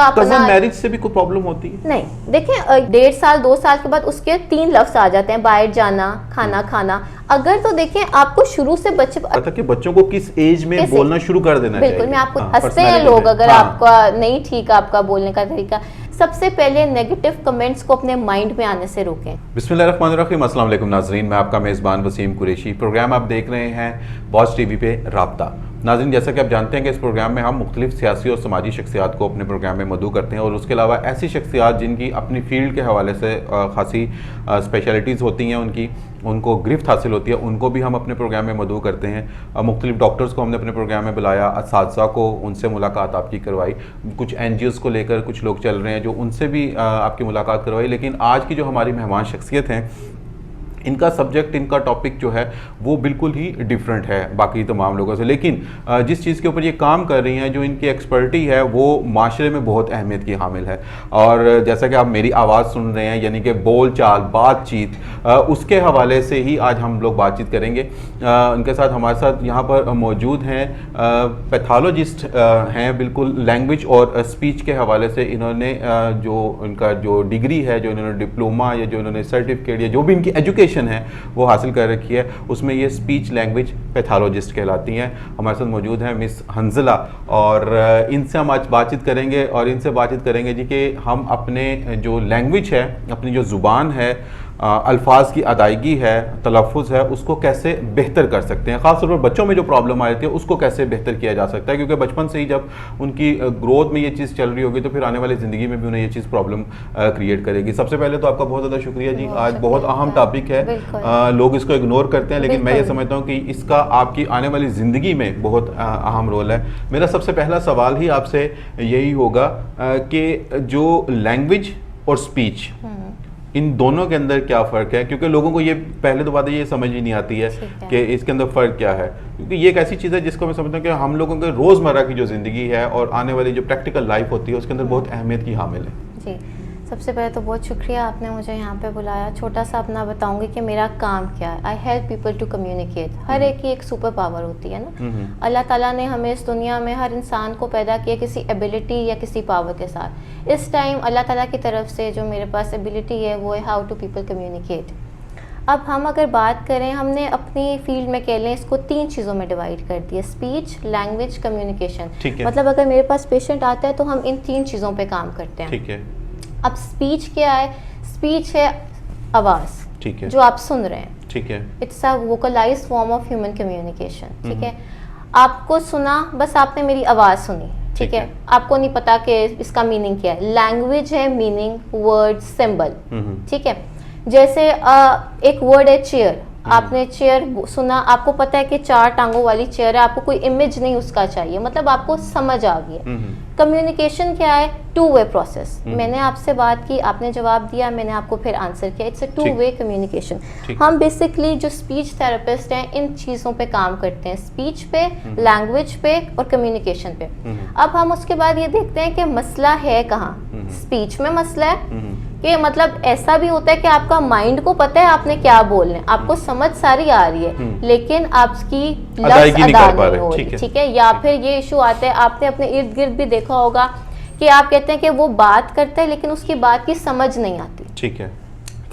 उसका अपना मैरिज से भी कोई प्रॉब्लम होती है? नहीं, देखें 1.5 साल 2 साल के बाद उसके 3 लफ्ज आ जाते हैं, बाहर जाना, खाना खाना। अगर तो देखें आपको शुरू से बच्चों को किस एज में बोलना शुरू कर देना चाहिए? बिल्कुल, मैं आपको हंसते हैं लोग अगर आपका नहीं ठीक आपका बोलने का तरीका। सबसे पहले नेगेटिव कमेंट्स को अपने माइंड में आने से रोकें। बिस्मिल्लाहिर्रहमानिर्रहीम, अस्सलाम वालेकुम नाज़रीन, मैं आपका मेज़बान वसीम कुरैशी। प्रोग्राम आप देख रहे हैं बॉस टीवी पे राब्ता। नाज़रीन, जैसा कि आप जानते हैं कि इस प्रोग्राम में हम मुख्तलिफ सियासी और समाजी शख्सियात को अपने प्रोग्राम में मदऊ करते हैं और उसके अलावा ऐसी शख्सियात जिनकी अपनी फील्ड के हवाले से खासी स्पेशलिटीज़ होती हैं, उनको गिरफ्त हासिल होती है, उनको भी हम अपने प्रोग्राम में मदऊ करते हैं। मुख्तलिफ डॉक्टर्स को हमने अपने प्रोग्राम में बुलाया, असातिज़ा को उनसे मुलाकात आपकी करवाई, कुछ NGOs को लेकर कुछ लोग चल रहे हैं जो उनसे भी आपकी मुलाकात करवाई। लेकिन आज की जो हमारी मेहमान शख्सियत हैं, इनका सब्जेक्ट, इनका टॉपिक जो है वो बिल्कुल ही डिफरेंट है बाकी तमाम लोगों से। लेकिन जिस चीज़ के ऊपर ये काम कर रही हैं, जो इनकी एक्सपर्टी है, वो माशरे में बहुत अहमियत की हामिल है। और जैसा कि आप मेरी आवाज़ सुन रहे हैं, यानी कि बोल चाल, बातचीत, उसके हवाले से ही आज हम लोग बातचीत करेंगे। उनके साथ हमारे साथ यहाँ पर मौजूद हैं पैथोलॉजिस्ट हैं, बिल्कुल लैंग्वेज और स्पीच के हवाले से इन्होंने जो उनका जो डिग्री है, जो इन्होंने डिप्लोमा या जो इन्होंने सर्टिफिकेट या जो भी इनकी एजुकेशन है वो हासिल कर रखी है, उसमें ये स्पीच लैंग्वेज पैथोलॉजिस्ट कहलाती हैं। हमारे साथ मौजूद हैं मिस हंजला, और इनसे हम आज बातचीत करेंगे और इनसे बातचीत करेंगे जी कि हम अपने जो लैंग्वेज है, अपनी जो ज़ुबान है, अल्फाज की अदायगी है, तलफ़ुज़ है, उसको कैसे बेहतर कर सकते हैं। ख़ास तौर पर बच्चों में जो प्रॉब्लम आ रही है उसको कैसे बेहतर किया जा सकता है, क्योंकि बचपन से ही जब उनकी ग्रोथ में ये चीज़ चल रही होगी तो फिर आने वाली ज़िंदगी में भी उन्हें ये चीज़ प्रॉब्लम क्रिएट करेगी। सबसे पहले तो आपका बहुत ज़्यादा शुक्रिया जी, आज बहुत अहम टॉपिक है, लोग इसको इग्नोर करते हैं, लेकिन मैं ये समझता हूँ कि इसका आपकी आने वाली ज़िंदगी में बहुत अहम रोल है। मेरा सबसे पहला सवाल ही आपसे यही होगा कि जो लैंग्वेज और स्पीच, इन दोनों के अंदर क्या फ़र्क है, क्योंकि लोगों को ये पहले तो बात ये समझ ही नहीं आती है कि इसके अंदर फ़र्क क्या है, क्योंकि ये एक ऐसी चीज़ है जिसको मैं समझता हूँ कि हम लोगों के रोज़मर्रा की जो ज़िंदगी है और आने वाली जो प्रैक्टिकल लाइफ होती है उसके अंदर बहुत अहमियत की हामिल है। जी, सबसे पहले तो बहुत शुक्रिया आपने मुझे यहाँ पे बुलाया। छोटा सा अपना बताऊंगी कि मेरा काम क्या है। I help people to communicate. हर एक की एक सुपर पावर होती है ना। अल्लाह ताला ने हमें इस दुनिया में हर इंसान को पैदा किया किसी एबिलिटी या किसी पावर के साथ। इस टाइम अल्लाह ताला की तरफ से जो मेरे पास एबिलिटी है वो है हाउ टू पीपल कम्युनिकेट। अब हम अगर बात करें, हमने अपनी फील्ड में कह लें इसको 3 चीज़ों में डिवाइड कर दिया, स्पीच, लैंग्वेज, कम्युनिकेशन। मतलब अगर मेरे पास पेशेंट आता है तो हम इन 3 चीज़ों पे काम करते हैं। ठीक है। अब स्पीच क्या है? स्पीच है आवाज़, ठीक है, जो आप सुन रहे हैं। ठीक है। It's a vocalised form of human communication. ठीक है, आपको सुना, बस आपने मेरी आवाज़ सुनी, ठीक है, आपको नहीं पता कि इसका मीनिंग क्या है। लैंग्वेज है मीनिंग, वर्ड, सिंबल। ठीक है, जैसे एक वर्ड है चेयर, आपने चेयर सुना, आपको पता है कि 4 टांगों वाली चेयर है, आपको कोई इमेज नहीं उसका चाहिए, मतलब आपको समझ आ गई। कम्युनिकेशन क्या है? 2 वे प्रोसेस। मैंने आपसे बात की, आपने जवाब दिया, मैंने आपको फिर आंसर किया। It's a 2 way communication. हम बेसिकली जो स्पीच थेरेपिस्ट हैं इन चीज़ों पे काम करते हैं, स्पीच पे, लैंग्वेज पे और कम्युनिकेशन पे। अब हम उसके बाद ये देखते हैं कि मसला है कहाँ। स्पीच में मसला है कि मतलब ऐसा भी होता है कि आपका माइंड को पता है आपने क्या बोलना है, आपको समझ सारी आ रही है, लेकिन आपकी लफ्ज़ अदा नहीं हो रही। ठीक है, या फिर ये इशू आता है, आपने अपने इर्द गिर्द भी देखा होगा कि आप कहते हैं कि वो बात करता है लेकिन उसकी बात की समझ नहीं आती। ठीक है,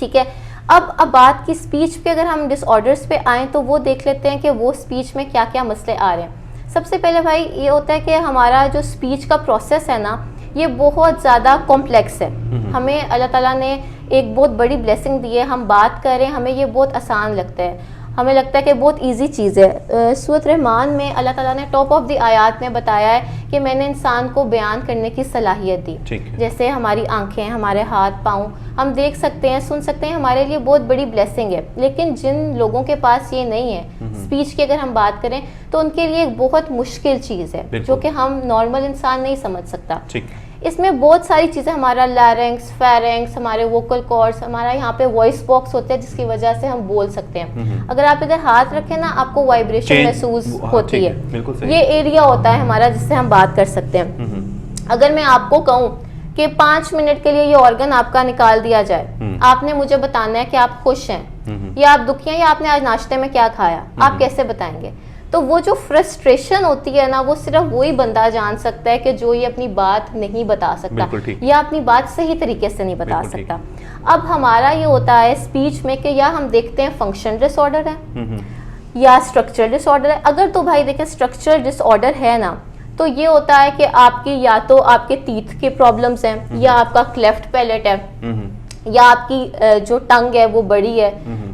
ठीक है। अब बात की स्पीच पे अगर हम डिसऑर्डर्स पे आए तो वो देख लेते हैं कि वो स्पीच में क्या क्या मसले आ रहे हैं। सबसे पहले भाई ये होता है कि हमारा जो स्पीच का प्रोसेस है ना, ये बहुत ज़्यादा कॉम्प्लेक्स है। हमें अल्लाह ताला ने एक बहुत बड़ी ब्लेसिंग दी है, हम बात करें हमें ये बहुत आसान लगता है, हमें लगता है कि बहुत इजी चीज़ है। सूरत रहमान में अल्लाह ताला ने टॉप ऑफ द आयात में बताया है कि मैंने इंसान को बयान करने की सलाहियत दी। जैसे हमारी आंखें, हमारे हाथ पाँव, हम देख सकते हैं, सुन सकते हैं, हमारे लिए बहुत बड़ी ब्लेसिंग है। लेकिन जिन लोगों के पास ये नहीं है, स्पीच की अगर हम बात करें तो उनके लिए एक बहुत मुश्किल चीज़ है जो कि हम नॉर्मल इंसान नहीं समझ सकता। इसमें बहुत सारी चीज़ें, हमारा लैरिंक्स, फेरिंक्स, हमारे वोकल कॉर्ड्स, हमारा यहाँ पे वॉइस बॉक्स होते हैं जिसकी वजह से हम बोल सकते हैं। अगर आप इधर हाथ रखें ना, आपको वाइब्रेशन महसूस होती है। ये एरिया होता है हमारा जिससे हम बात कर सकते हैं। अगर मैं आपको कहूँ कि 5 मिनट के लिए ये ऑर्गन आपका निकाल दिया जाए, आपने मुझे बताना है कि आप खुश हैं या आप दुखी हैं या आपने आज नाश्ते में क्या खाया, आप कैसे बताएंगे? तो वो जो फ्रस्ट्रेशन होती है ना, वो सिर्फ वही बंदा जान सकता है कि जो ये अपनी बात नहीं बता सकता या अपनी बात सही तरीके से नहीं बता सकता। अब हमारा ये होता है स्पीच में कि या हम देखते हैं फंक्शन डिसऑर्डर है या स्ट्रक्चरल डिसऑर्डर है। अगर तो भाई देखें स्ट्रक्चरल डिसऑर्डर है ना, तो ये होता है कि आपकी या तो आपके टीथ के प्रॉब्लम्स हैं, या आपका क्लेफ्ट पैलेट है, या आपकी जो टंग है वो बड़ी है,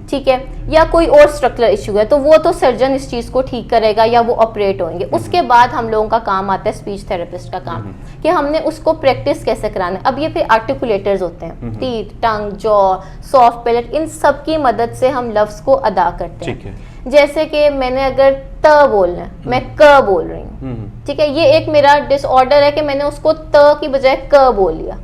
ठीक है, या कोई और स्ट्रक्चरल इशू है, तो वो तो सर्जन इस चीज़ को ठीक करेगा या वो ऑपरेट होंगे। उसके बाद हम लोगों का काम आता है स्पीच थेरेपिस्ट का काम, कि हमने उसको प्रैक्टिस कैसे कराना है। अब ये फिर आर्टिकुलेटर्स होते हैं, टीथ, टंग, जॉ, सॉफ्ट पैलेट, इन सब की मदद से हम लफ्ज़ को अदा करते हैं। जैसे कि मैंने अगर त बोलना है, मैं क बोल रही हूँ, ठीक है, ये एक मेरा डिसऑर्डर है कि मैंने उसको त की बजाय क बोल लिया,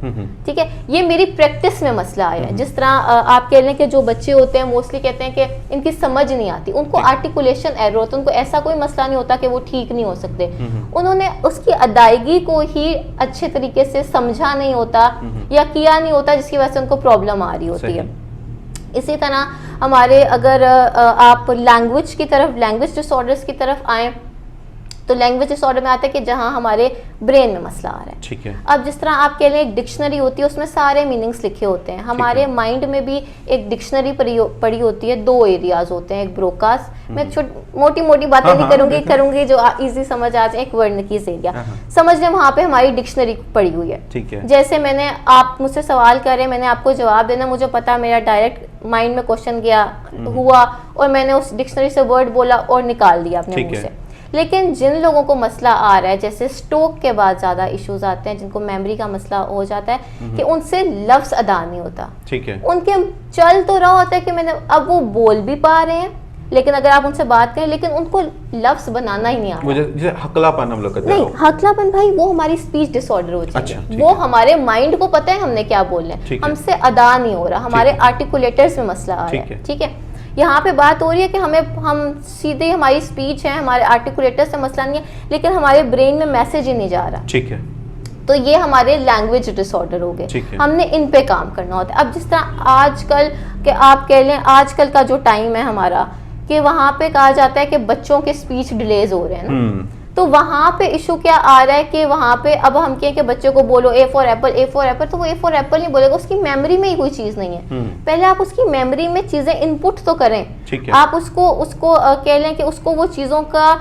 ठीक है, ये मेरी प्रैक्टिस में मसला आया है। जिस तरह आप कह लें कि जो बच्चे होते हैं मोस्टली कहते हैं कि इनकी समझ नहीं आती, उनको आर्टिकुलेशन एरर होता है, उनको ऐसा कोई मसला नहीं होता कि वो ठीक नहीं हो सकते, उन्होंने उसकी अदायगी को ही अच्छे तरीके से समझा नहीं होता या किया नहीं होता, जिसकी वजह से उनको प्रॉब्लम आ रही होती है। इसी तरह हमारे अगर आप लैंग्वेज की तरफ, लैंग्वेज डिसऑर्डर्स की तरफ आएँ, तो लैंग्वेज डिसऑर्डर में आता है कि जहाँ हमारे ब्रेन में मसला आ रहा है। ठीक है। अब जिस तरह आप कह लें एक डिक्शनरी होती है, उसमें सारे मीनिंग्स लिखे होते हैं। हमारे माइंड में भी एक डिक्शनरी पड़ी होती है, 2 एरियाज होते हैं, एक ब्रोकास, मैं मोटी मोटी बातें नहीं करूंगी जो इजी समझ आ जाए, एक वर्णकीज एरिया समझ लें, वहाँ पे हमारी डिक्शनरी पड़ी हुई है। ठीक है। जैसे मैंने, आप मुझसे सवाल कर रहे हैं, मैंने आपको जवाब देना, मुझे पता मेरा डायरेक्ट माइंड में क्वेश्चन गया हुआ और मैंने उस डिक्शनरी से वर्ड बोला और निकाल दिया अपने मुंह से। लेकिन जिन लोगों को मसला आ रहा है, जैसे स्ट्रोक के बाद ज़्यादा इश्यूज आते हैं, जिनको मेमोरी का मसला हो जाता है कि उनसे लफ्ज़ अदा नहीं होता, ठीक है, उनके चल तो रहा होता है कि मैंने, अब वो बोल भी पा रहे हैं, लेकिन अगर आप उनसे बात करें, लेकिन उनको लफ्ज़ बनाना ही नहीं आ रहा। मुझे हकलापन हम लोग कहते हैं। नहीं, हकलापन भाई वो हमारी स्पीच डिसऑर्डर हो जाती है। वो हमारे माइंड को पता है हमने क्या बोलना है, हमसे अदा नहीं हो रहा, हमारे आर्टिकुलेटर्स में मसला आ रहा है। ठीक है, यहाँ पे बात हो रही है कि हम सीधे, हमारी स्पीच है, हमारे आर्टिकुलेटर से मसला नहीं है, लेकिन हमारे ब्रेन में मैसेज ही नहीं जा रहा। ठीक है, तो ये हमारे लैंग्वेज डिसऑर्डर हो गए, हमने इन पे काम करना होता है। अब जिस तरह आजकल के आप कह लें, आजकल का जो टाइम है हमारा, कि वहाँ पे कहा जाता है कि बच्चों के स्पीच डिलेज हो रहे हैं ना, तो वहाँ पे इशू क्या आ रहा है कि वहाँ पे अब हम कहें कि बच्चे को बोलो ए फॉर एप्पल, तो वो ए फॉर एप्पल नहीं बोलेगा, उसकी मेमोरी में ही कोई चीज़ नहीं है। पहले आप उसकी मेमोरी में चीज़ें इनपुट तो करें, आप उसको कह लें कि उसको वो चीज़ों का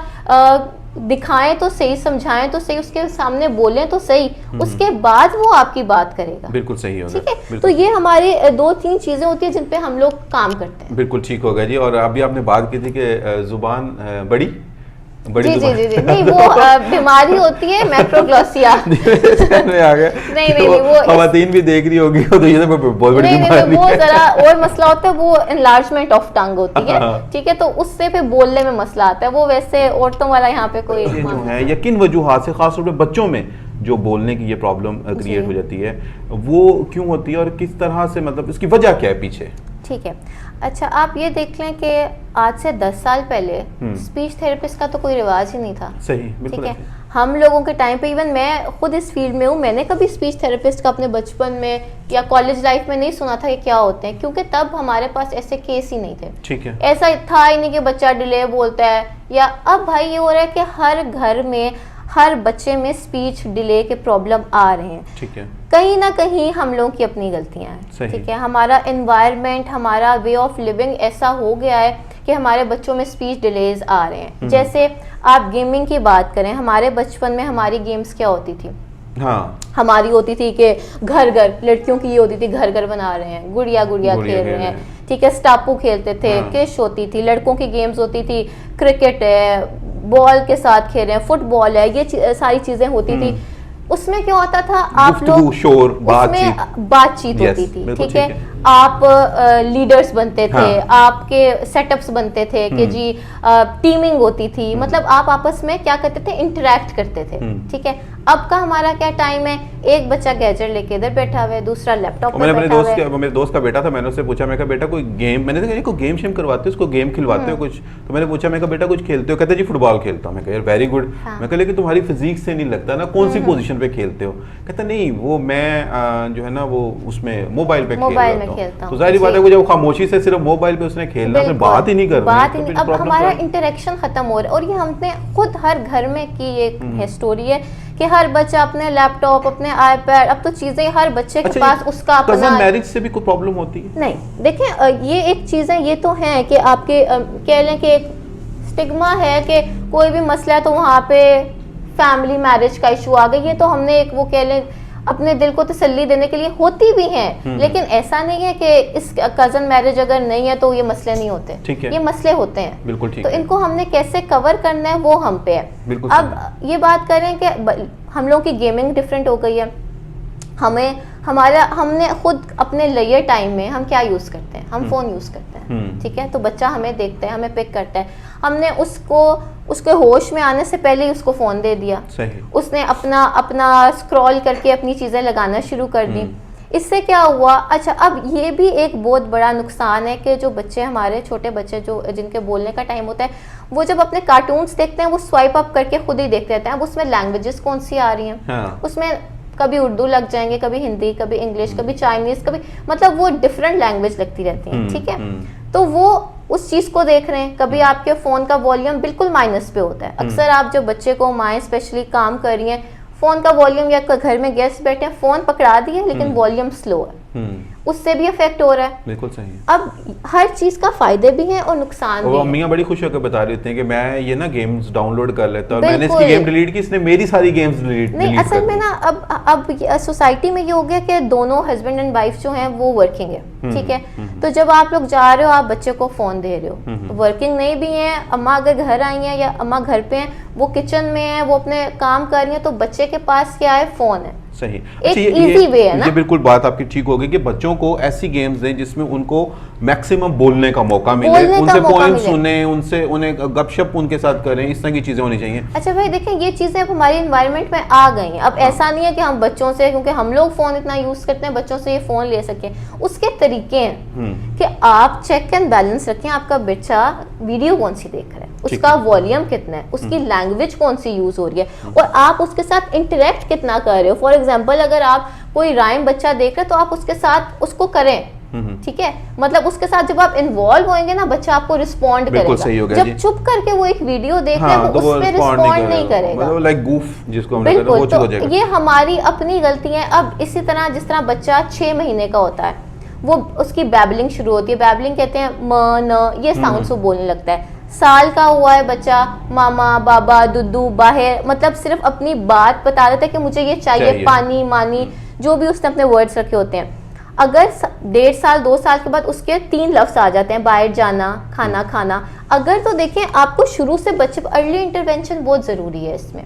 दिखाएं तो सही, समझाएं तो सही, उसके सामने बोलें तो सही, उसके बाद वो आपकी बात करेगा। बिल्कुल सही होगा। ठीक है, तो ये हमारे 2-3 चीजें होती है जिन पे हम लोग काम करते हैं। बिल्कुल ठीक होगा जी। और अभी आपने बात की थी कि जुबान बड़ी जी नहीं, वो बीमारी होती है मैक्रोग्लोसिया में आ गया। नहीं, वो खवातीन भी देख रही होगी, तो ये तो बहुत बड़ी बीमारी है। वो जरा और मसला होता है, वो एनलार्जमेंट ऑफ टंग होती है। ठीक है, तो उससे फिर बोलने में मसला आता है, वो वैसे औरतों वाला यहाँ पे कोई जो है, या किन वजूहात से खासतौर पे बच्चों में जो बोलने की ये प्रॉब्लम क्रिएट हो जाती है, वो क्यों होती है और किस तरह से, मतलब इसकी वजह क्या है पीछे? ठीक है, अच्छा आप ये देख लें कि आज से 10 साल पहले स्पीच थेरेपिस्ट का तो कोई रिवाज ही नहीं था। सही, ठीक है, हम लोगों के टाइम पे, इवन मैं खुद इस फील्ड में हूँ, मैंने कभी स्पीच थेरेपिस्ट का अपने बचपन में या कॉलेज लाइफ में नहीं सुना था कि क्या होते हैं, क्योंकि तब हमारे पास ऐसे केस ही नहीं थे। ठीक है, ऐसा था ही नहीं कि बच्चा डिले बोलता है, या अब भाई ये हो रहा है कि हर घर में, हर बच्चे में स्पीच डिले के प्रॉब्लम आ रहे हैं। ठीक है, कहीं ना कहीं हम लोगों की अपनी गलतियां हैं। ठीक है, हमारा एनवायरनमेंट, हमारा वे ऑफ लिविंग ऐसा हो गया है कि हमारे बच्चों में स्पीच डिलेज आ रहे हैं। जैसे आप गेमिंग की बात करें, हमारे बचपन में हमारी गेम्स क्या होती थी? हाँ, हमारी होती थी कि घर घर, लड़कियों की ये होती थी घर घर बना रहे हैं, गुड़िया खेल रहे हैं। ठीक है, स्टापू खेलते थे, किश होती थी, लड़कों की गेम्स होती थी, क्रिकेट है, बॉल के साथ खेल रहे हैं, फुटबॉल है, ये सारी चीजें होती थी। उसमें क्या होता था, आप लोग शोर, बातचीत होती थी। ठीक है, आप लीडर्स बनते थे, आपके सेटअप्स बनते थे कि जी टीमिंग होती थी, मतलब आप आपस में क्या करते थे, इंटरेक्ट करते थे। ठीक है, अब का हमारा क्या टाइम है, एक बच्चा गैजेट लेके इधर बैठा हुआ है, दूसरा लैपटॉप पे बैठा हुआ है। मेरे दोस्त का बेटा था, मैंने उससे पूछा, मैं कहा बेटा कोई गेम, मैंने कहा कोई गेम शेम करवाते हो उसको, गेम खिलवाते हो कुछ? तो मैंने पूछा, मैं कहा बेटा कुछ खेलते हो? कहते जी फुटबॉल खेलता हूँ। मैं कहा यार वेरी गुड। मैं कहा लेकिन तुम्हारी फिजिक्स से नहीं लगता ना, कौन सी पोजीशन पे खेलते हो? कहता नहीं वो मैं जो है ना वो उसमें मोबाइल पे खेलता हूँ। तो जाहिर बात है वो जब खामोशी से सिर्फ मोबाइल पे उसने खेलना, फिर बात ही नहीं करनी, अब हमारा इंटरेक्शन खत्म हो रहा है। और ये हमने खुद हर घर में की एक है स्टोरी है कि हर बच्चा अपने लैपटॉप, अपने आईपैड, अब तो चीजें हर बच्चे के पास उसका अपना। मैरिज से भी कोई प्रॉब्लम होती है? नहीं, देखें ये एक चीजें ये तो है कि आपके कह लें कि एक स्टिग्मा है कि कोई भी मसला है तो वहाँ पे फैमिली मैरिज का इशू आ गई। ये तो हमने एक वो कह लें अपने दिल को तसल्ली देने के लिए होती भी हैं, लेकिन ऐसा नहीं है कि इस कजन मैरिज अगर नहीं है तो ये मसले नहीं होते। ये मसले होते हैं, बिल्कुल ठीक तो है। इनको हमने कैसे कवर करना है वो हम पे है। अब ये बात करें कि हम लोग की गेमिंग डिफरेंट हो गई है। हमने खुद अपने लेयर टाइम में हम क्या यूज करते हैं, हम फोन यूज करते हैं, ठीक है। तो बच्चा हमें देखता है, हमें पिक करता है, हमने उसके होश में आने से पहले ही उसको फोन दे दिया, उसने अपना स्क्रॉल करके अपनी चीजें लगाना शुरू कर दी। इससे क्या हुआ, अच्छा अब ये भी एक बहुत बड़ा नुकसान है कि जो बच्चे हमारे छोटे बच्चे जो जिनके बोलने का टाइम होता है, वो जब अपने कार्टून्स देखते हैं वो स्वाइप अप करके खुद ही देखते रहते हैं। अब उसमें लैंग्वेजेस कौन सी आ रही हैं, उसमें कभी उर्दू लग जाएंगे, कभी हिंदी, कभी इंग्लिश, कभी चाइनीज, कभी मतलब वो डिफरेंट लैंग्वेज लगती रहती हैं, ठीक है। तो वो उस चीज को देख रहे हैं। कभी आपके फोन का वॉल्यूम बिल्कुल माइनस पे होता है। अक्सर आप जो बच्चे को, माएँ स्पेशली काम कर रही हैं, फोन का वॉल्यूम, या घर में गेस्ट बैठे हैं, फोन पकड़ा दिए लेकिन वॉल्यूम स्लो है, उससे भी इफेक्ट हो रहा है। बिल्कुल सही है। अब हर चीज का फायदे भी हैं और नुकसान भी हैं। अम्मियाँ बड़ी खुश होकर बता रही थी कि मैं ये ना गेम्स डाउनलोड कर लेता हूँ, मैंने इसकी गेम डिलीट की, इसने मेरी सारी गेम्स डिलीट नहीं, असल में ना अब सोसाइटी में ये हो गया कि दोनों हस्बैंड एंड वाइफ जो हैं वो वर्किंग है, ठीक है। तो जब आप लोग जा रहे हो, आप बच्चे को फोन दे रहे हो, वर्किंग नहीं भी है, अम्मा अगर घर आई हैं या अम्मा घर पे हैं, वो किचन में है, वो अपने काम कर रही है, तो बच्चे के पास क्या है, फोन है। सही। एक इजी वे है ना। ये बिल्कुल बात आपकी ठीक होगी कि बच्चों को ऐसी गेम्स दें जिसमें उनको मैक्सिमम बोलने का मौका मिले, उनसे पोएम सुने, उन्हें गपशप उनके साथ करें, इस तरह की चीजें होनी चाहिए। अच्छा भाई देखें, ये चीजें अब हमारी एनवायरनमेंट में आ गई हैं। अब ऐसा नहीं है कि हम बच्चों से, क्योंकि हम लोग फोन इतना यूज करते हैं, बच्चों से ये फोन ले सकें। उसके तरीके हैं कि आप चेक एंड बैलेंस रखें, आपका बच्चा वीडियो कौन सी देख रहा है, उसका वॉल्यूम कितना है, उसकी लैंग्वेज कौन सी यूज हो रही है, और आप उसके साथ इंटरेक्ट कितना कर रहे हो। फॉर एग्जाम्पल अगर आप कोई राइम बच्चा देख रहे हो तो आप उसके साथ उसको करें, ठीक है। मतलब उसके साथ जब आप इन्वॉल्व होंगे ना, बच्चा आपको रिस्पॉन्ड करेगा। जब चुप करके वो एक वीडियो देख रहे हैं, वो उस पे रिस्पॉन्ड नहीं करेगा, मतलब लाइक गूफ जिसको हम कहते हैं, वो चुप हो जाएगा। ये हमारी अपनी गलती है। अब इसी तरह जिस तरह बच्चा 6 महीने का होता है, वो उसकी बैबलिंग शुरू होती है। बैबलिंग कहते हैं म न, ये साउंड्स वो बोलने लगता है। साल का हुआ है बच्चा, मामा बाबा दुद्दू बाहर, मतलब सिर्फ अपनी बात बता देता है कि मुझे ये चाहिए, पानी मानी, जो भी उसने अपने वर्ड्स रखे होते हैं। अगर 1.5 साल 2 साल के बाद उसके 3 लफ्ज आ जाते हैं, बाहर जाना, खाना खाना। अगर तो देखें, आपको शुरू से बच्चे पर अर्ली इंटरवेंशन बहुत जरूरी है इसमें।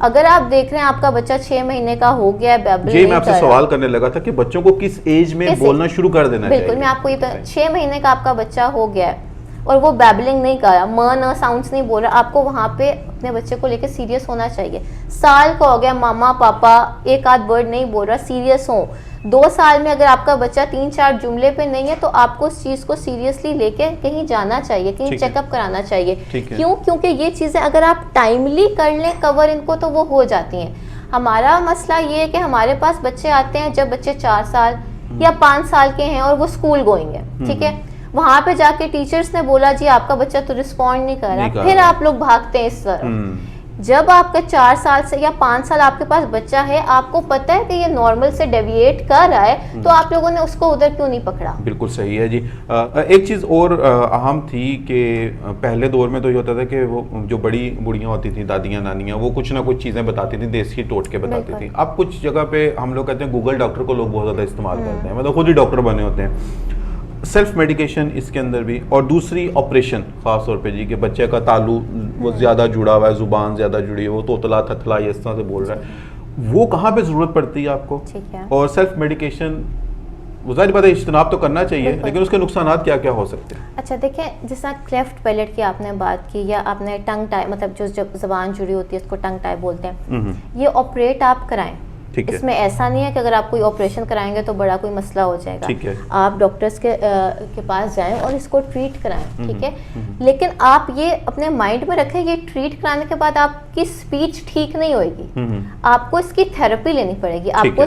अगर आप देख रहे हैं आपका बच्चा 6 महीने का हो गया है, बैबल नहीं, मैं आपसे सवाल करने लगा था कि बच्चों को किस एज में बोलना शुरू कर देना चाहिए। बिल्कुल, मैं आपको ये 6 महीने का आपका बच्चा हो गया है और वो बैबलिंग नहीं कर रहा, म न साउंड्स नहीं बोल रहा, आपको वहाँ पे अपने बच्चे को लेकर सीरियस होना चाहिए। साल का हो गया, मामा पापा एक आध वर्ड नहीं बोल रहा, सीरियस हो। 2 साल में अगर आपका बच्चा 3-4 जुमले पे नहीं है, तो आपको उस चीज़ को सीरियसली लेके कहीं जाना चाहिए, कहीं चेकअप कराना चाहिए। क्यों? क्योंकि ये चीज़ें अगर आप टाइमली कर लें कवर इनको, तो वो हो जाती हैं। हमारा मसला ये है कि हमारे पास बच्चे आते हैं जब बच्चे 4 साल या 5 साल के हैं और वो स्कूल गोइंग है, ठीक है। वहां पे जाके टीचर्स ने बोला जी आपका बच्चा तो रिस्पॉन्ड नहीं कर रहा, फिर आप लोग भागते हैं इस तरफ। जब आपका 4 साल से या 5 साल आपके पास बच्चा है, आपको पता है कि ये नॉर्मल से डेविएट कर रहा है, तो आप लोगों ने उसको उधर क्यों नहीं पकड़ा? बिल्कुल सही है जी। एक चीज़ और अहम थी कि पहले दौर में तो ये होता था कि वो जो बड़ी बुढ़ियाँ होती थी, दादियाँ नानियाँ, वो कुछ ना कुछ चीज़ें बताती थी, देसी टोटके बताती थी। अब कुछ जगह पे हम लोग कहते हैं गूगल डॉक्टर को लोग बहुत ज़्यादा इस्तेमाल करते हैं, मतलब खुद ही डॉक्टर बने होते हैं। सेल्फ मेडिकेशन इसके अंदर भी, और दूसरी ऑपरेशन खास तौर पे जी कि बच्चे का तालु वो ज़्यादा जुड़ा हुआ है, ज़ुबान ज़्यादा जुड़ी है, वो तोतला थथला इस तरह से बोल रहा है, वो कहाँ पे ज़रूरत पड़ती है आपको? और सेल्फ मेडिकेशन वो जाहिर बात है इज्तनाब तो करना चाहिए, बिल्कुल। लेकिन उसके नुकसानात क्या क्या हो सकते हैं? अच्छा देखें, जैसा क्लेफ्ट पैलेट की आपने बात की या आपने टंग टाई, मतलब जो जब जबान जुड़ी होती है उसको टंग टाई बोलते हैं, ये ऑपरेट आप कराएं। ठीक है। इसमें ऐसा नहीं है कि अगर आप कोई ऑपरेशन कराएंगे तो बड़ा कोई मसला हो जाएगा। ठीक है। आप डॉक्टर्स के पास जाएं और इसको ट्रीट कराएं, ठीक है। लेकिन आप ये अपने माइंड में रखें, ये ट्रीट कराने के बाद आपकी स्पीच ठीक नहीं होएगी, आपको इसकी थेरेपी लेनी पड़ेगी। आपको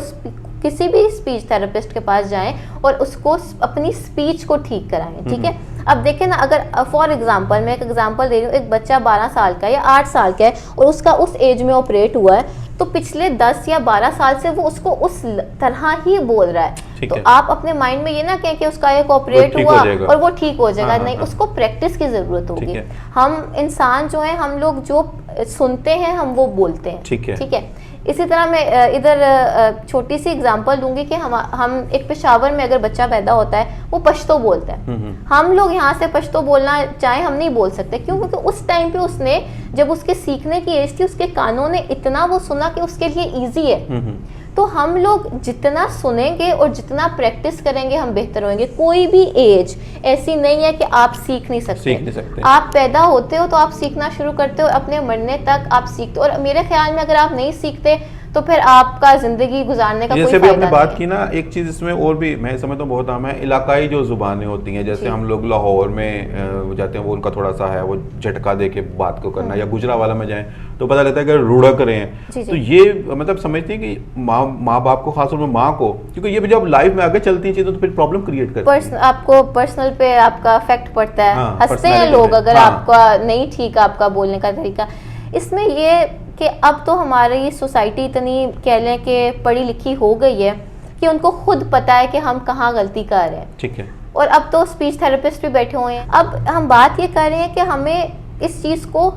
किसी भी स्पीच थेरेपिस्ट के पास जाएं और उसको अपनी स्पीच को ठीक कराएं, ठीक है। अब देखें ना, अगर फॉर एग्जांपल मैं एक एग्जांपल दे रही हूँ, एक बच्चा 12 साल का या 8 साल का है और उसका उस एज में ऑपरेट हुआ है, तो पिछले 10 या 12 साल से वो उसको उस तरह ही बोल रहा है। तो आप अपने माइंड में ये ना कहें कि उसका एक ऑपरेट हुआ और वो ठीक हो जाएगा। नहीं, उसको प्रैक्टिस की जरूरत होगी। हम इंसान जो है, हम लोग जो सुनते हैं हम वो बोलते हैं, ठीक है। इसी तरह मैं इधर छोटी सी एग्जांपल दूंगी कि हम एक पेशावर में अगर बच्चा पैदा होता है, वो पश्तो बोलता है। हम लोग यहाँ से पश्तो बोलना चाहे हम नहीं बोल सकते, क्यों? क्योंकि उस टाइम पे उसने, जब उसके सीखने की एज थी, उसके कानों ने इतना वो सुना कि उसके लिए इजी है। तो हम लोग जितना सुनेंगे और जितना प्रैक्टिस करेंगे हम बेहतर होंगे। कोई भी एज ऐसी नहीं है कि आप सीख नहीं सकते। आप पैदा होते हो तो आप सीखना शुरू करते हो, अपने मरने तक आप सीखते हो। और मेरे ख्याल में अगर आप नहीं सीखते तो फिर आपका जिंदगी गुजारने का कोई फायदा नहीं है। जैसे भी आपने बात की ना, एक चीज इसमें और भी मैं समझता हूँ बहुत आम है, इलाकाई जो जुबानें होती हैं, जैसे हम लोग लाहौर में जाते हैं, वो उनका थोड़ा सा है वो झटका दे के बात को करना, या गुजरावाला में जाएं तो पता लगता है कि रुड़क रहे हैं। तो ये मतलब समझते हैं कि माँ बाप को, खासतौर पर माँ को, क्योंकि ये जब लाइफ में आगे चलती है चीजें तो फिर प्रॉब्लम क्रिएट करती है। आपको पर्सनल पे आपका इफेक्ट पड़ता है। हंसते हैं लोग अगर आपका नहीं ठीक आपका बोलने का तरीका। इसमें ये कि अब तो हमारी सोसाइटी इतनी कह लें कि पढ़ी लिखी हो गई है कि उनको खुद पता है कि हम कहाँ गलती कर रहे हैं, ठीक है। और अब तो स्पीच थेरेपिस्ट भी बैठे हुए हैं। अब हम बात ये कर रहे हैं कि हमें इस चीज़ को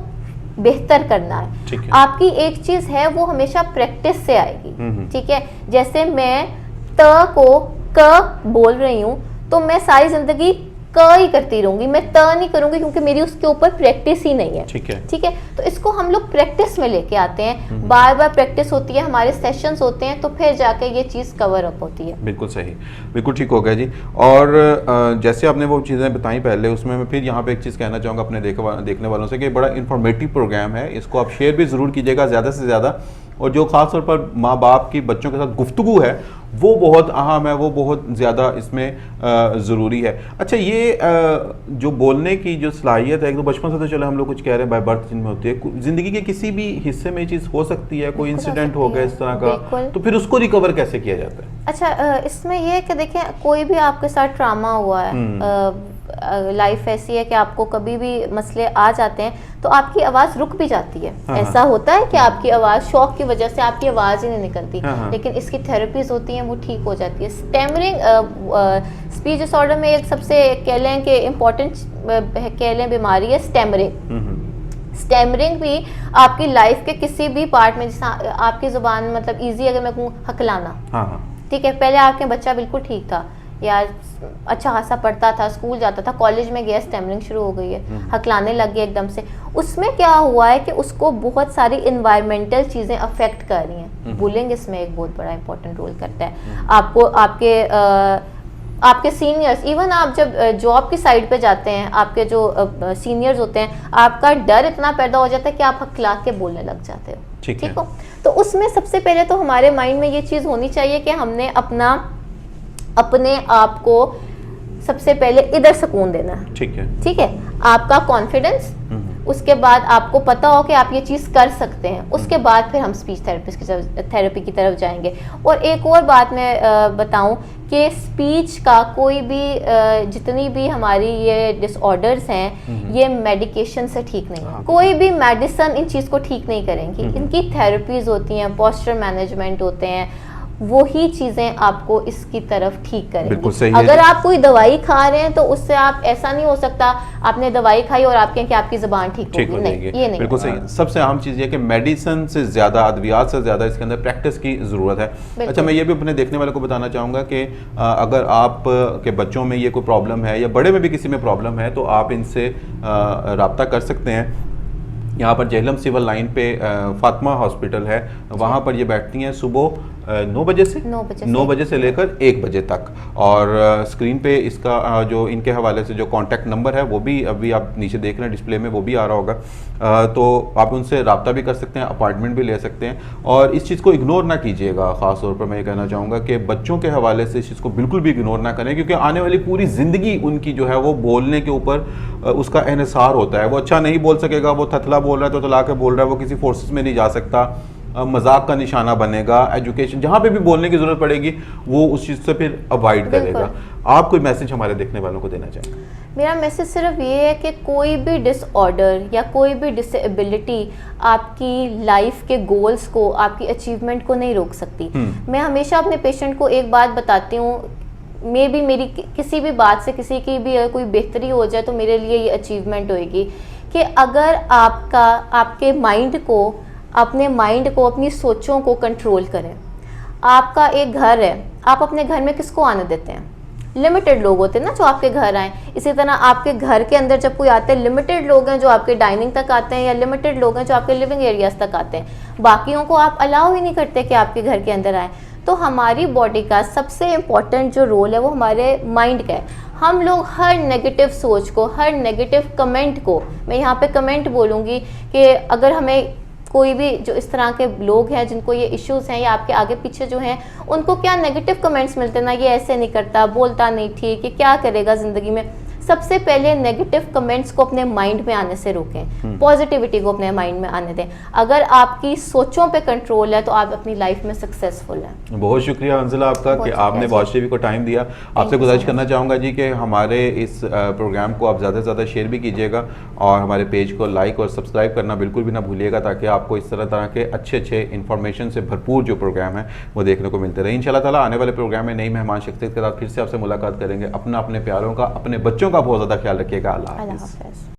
बेहतर करना है। ठीक है। आपकी एक चीज़ है वो हमेशा प्रैक्टिस से आएगी, ठीक है। जैसे मैं त को क बोल रही हूँ तो मैं सारी जिंदगी क ही करती रहूंगी, मैं त नहीं करूंगी, क्योंकि मेरी उसके ऊपर प्रैक्टिस ही नहीं है। ठीक है। तो इसको हम लोग प्रैक्टिस में लेके आते हैं, बार बार प्रैक्टिस होती है, हमारे सेशंस होते हैं, तो फिर जाके ये चीज़ कवर अप होती है। बिल्कुल सही, बिल्कुल ठीक हो गया जी। और जैसे आपने वो चीज़ें बताई पहले, उसमें मैं फिर यहाँ पे एक चीज़ कहना चाहूँगा अपने देखने वालों से कि बड़ा इंफॉर्मेटिव प्रोग्राम है, इसको आप शेयर भी ज़रूर कीजिएगा ज़्यादा से ज़्यादा। और जो ख़ास तौर पर माँ बाप की बच्चों के साथ गुफ्तगू है वो बहुत अहम है, वो बहुत ज़्यादा इसमें ज़रूरी है। अच्छा, ये जो बोलने की जो सलाहियत है, एक तो बचपन से तो चलो हम लोग कुछ कह रहे हैं बाय बर्थ जिनमें होती है, ज़िंदगी के किसी भी हिस्से में ये चीज़ हो सकती है, कोई इंसिडेंट हो गया इस तरह का, तो फिर उसको रिकवर कैसे किया जाता है? अच्छा, इसमें यह है कि देखें, कोई भी आपके साथ ट्रामा हुआ है, लाइफ ऐसी है कि आपको कभी भी मसले आ जाते हैं तो आपकी आवाज़ रुक भी जाती है। ऐसा होता है कि आपकी आवाज़ शॉक की वजह से आपकी आवाज़ ही नहीं निकलती, लेकिन इसकी थेरेपीज होती हैं, वो ठीक हो जाती है। स्टैमरिंग स्पीच डिसऑर्डर में एक सबसे कह लें कि इम्पोर्टेंट कह लें बीमारी है स्टैमरिंग। स्टैमरिंग भी आपकी लाइफ के किसी भी पार्ट में, जैसे आपकी ज़ुबान, मतलब ईजी अगर मैं कहूँ हकलाना, ठीक है, पहले आपके बच्चा बिल्कुल ठीक था यार, अच्छा खासा पढ़ता था, स्कूल जाता था, कॉलेज में गया, स्टैमरिंग शुरू हो गई है, हकलाने लग गया एकदम से। उसमें क्या हुआ है कि उसको बहुत सारी इन्वायरमेंटल चीज़ें अफेक्ट कर रही हैं। बुलिंग इसमें एक बहुत बड़ा इंपॉर्टेंट रोल करता है। आपको आपके सीनियर्स, इवन आप जब जॉब की साइड पे जाते हैं, आपके जो सीनियर्स होते हैं, आपका डर इतना पैदा हो जाता है कि आप हकला के बोलने लग जाते हो, ठीक हो। तो उसमें सबसे पहले तो हमारे माइंड में ये चीज़ होनी चाहिए कि हमने अपने आप को सबसे पहले इधर सुकून देना है, ठीक है। आपका कॉन्फिडेंस, उसके बाद आपको पता हो कि आप ये चीज़ कर सकते हैं, उसके बाद फिर हम स्पीच थेरेपी की तरफ जाएंगे। और एक और बात मैं बताऊं कि स्पीच का कोई भी जितनी भी हमारी ये डिसऑर्डर्स हैं, ये मेडिकेशन से ठीक नहीं है। कोई भी मेडिसिन इन चीज़ को ठीक नहीं करेंगी, इनकी थेरेपीज होती हैं, पोस्चर मैनेजमेंट होते हैं, वही चीजें आपको इसकी तरफ ठीक करेंगी। अगर आप कोई दवाई खा रहे हैं तो उससे आप, ऐसा नहीं हो सकता आपने दवाई खाई और आप कहें कि आपकी जुबान ठीक होगी, नहीं, ये नहीं। बिल्कुल सही। सबसे अहम चीज़ ये कि मेडिसिन से ज़्यादा, अद्वियात से ज़्यादा इसके अंदर प्रैक्टिस की ज़रूरत है। अच्छा, मैं ये भी अपने देखने वाले को बताना चाहूँगा कि अगर आप के बच्चों में ये कोई प्रॉब्लम है या बड़े में भी किसी में प्रॉब्लम है तो आप इनसे रब्ता कर सकते हैं। यहाँ पर जेहलम सिविल लाइन पे फातिमा हॉस्पिटल है, वहाँ पर ये बैठती हैं सुबह 9 बजे से 9 बजे से लेकर 1 बजे तक। और स्क्रीन पे इसका जो इनके हवाले से जो कॉन्टैक्ट नंबर है वो भी अभी आप नीचे देख रहे हैं डिस्प्ले में, वो भी आ रहा होगा। तो आप उनसे रब्ता भी कर सकते हैं, अपॉइंटमेंट भी ले सकते हैं। और इस चीज़ को इग्नोर ना कीजिएगा, ख़ास तौर पर मैं ये कहना चाहूँगा कि बच्चों के हवाले से इस चीज़ को बिल्कुल भी इग्नोर ना करें, क्योंकि आने वाली पूरी ज़िंदगी उनकी जो है वो बोलने के ऊपर उसका इन्हिसार होता है। वो अच्छा नहीं बोल सकेगा, वो थथला बोल रहा है तो तला के बोल रहा है, वो किसी फोर्सेस में नहीं जा सकता, मजाक का निशाना बनेगा। एजुकेशन जहाँ पे भी बोलने की ज़रूरत पड़ेगी वो उस चीज़ से फिर अवॉइड करेगा। आप कोई मैसेज हमारे देखने वालों को देना चाहेंगे? मेरा मैसेज सिर्फ ये है कि कोई भी डिसऑर्डर या कोई भी डिसेबिलिटी आपकी लाइफ के गोल्स को, आपकी अचीवमेंट को नहीं रोक सकती। मैं हमेशा अपने पेशेंट को एक बात बताती हूँ, मे भी मेरी किसी भी बात से किसी की भी कोई बेहतरी हो जाए तो मेरे लिए ये अचीवमेंट होएगी कि अगर आपके माइंड को, अपने माइंड को, अपनी सोचों को कंट्रोल करें। आपका एक घर है, आप अपने घर में किसको आने देते हैं? लिमिटेड लोग होते हैं ना जो आपके घर आए। इसी तरह आपके घर के अंदर जब कोई आते हैं, लिमिटेड लोग हैं जो आपके डाइनिंग तक आते हैं, या लिमिटेड लोग हैं जो आपके लिविंग एरियाज तक आते हैं। बाकियों को आप अलाउ ही नहीं करते कि आपके घर के अंदर आए। तो हमारी बॉडी का सबसे इम्पॉर्टेंट जो रोल है वो हमारे माइंड का है। हम लोग हर नेगेटिव सोच को, हर नेगेटिव कमेंट को, मैं यहाँ पे कमेंट बोलूँगी कि अगर हमें कोई भी जो इस तरह के लोग हैं जिनको ये इश्यूज़ हैं या आपके आगे पीछे जो हैं, उनको क्या नेगेटिव कमेंट्स मिलते हैं ना, ये ऐसे नहीं करता, बोलता नहीं ठीक, ये क्या करेगा ज़िंदगी में। सबसे पहले नेगेटिव कमेंट्स को अपने माइंड में आने से रोकें, पॉजिटिविटी को अपने माइंड में आने दें। अगर आपकी सोचों पे कंट्रोल है तो आप अपनी लाइफ में सक्सेसफुल हैं। बहुत शुक्रिया मंजिला आपका कि आपने वॉच टीवी को टाइम दिया। आपसे गुजारिश करना चाहूँगा जी कि हमारे इस प्रोग्राम को आप ज़्यादा से ज़्यादा शेयर भी कीजिएगा और हमारे पेज को लाइक और सब्सक्राइब करना बिल्कुल भी ना भूलिएगा, ताकि आपको इस तरह के अच्छे इन्फॉर्मेशन से भरपूर जो प्रोग्राम है वो देखने को मिलते रहे। इंशाल्लाह ताला आने वाले प्रोग्राम में नई मेहमान शख्सियत के साथ फिर से आपसे मुलाकात करेंगे। अपने प्यारों का, अपने बच्चों का बहुत ज़्यादा ख्याल रखिएगा। अल्लाह हाफ़िज़।